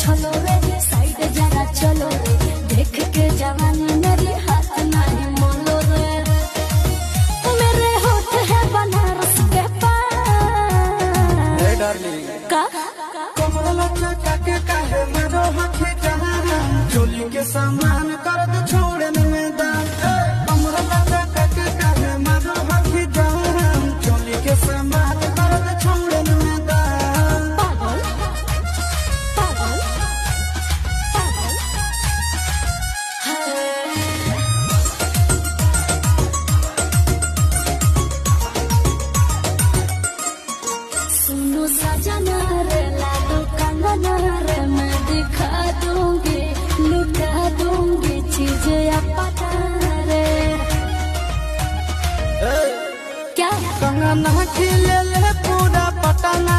छलो रे साइड जरा चलो रे देख के जवानी मेरी हाथ नहीं मोलो रे मेरे होठ है बनारस के पान का कमला के काहे मेरो हखी जहां चोली के सामान कर दे छोड़ने में दान कमला के काहे मेरो हखी जहां चोली के सामान कर दे छोड़ने में दान पागल पागल पागल सुनो सजना रे लाडो कंगना रे मैं दिखा दूंगी लुटा दूंगी चीजें अपना रे क्या कंगना खिले ले पूरा पटना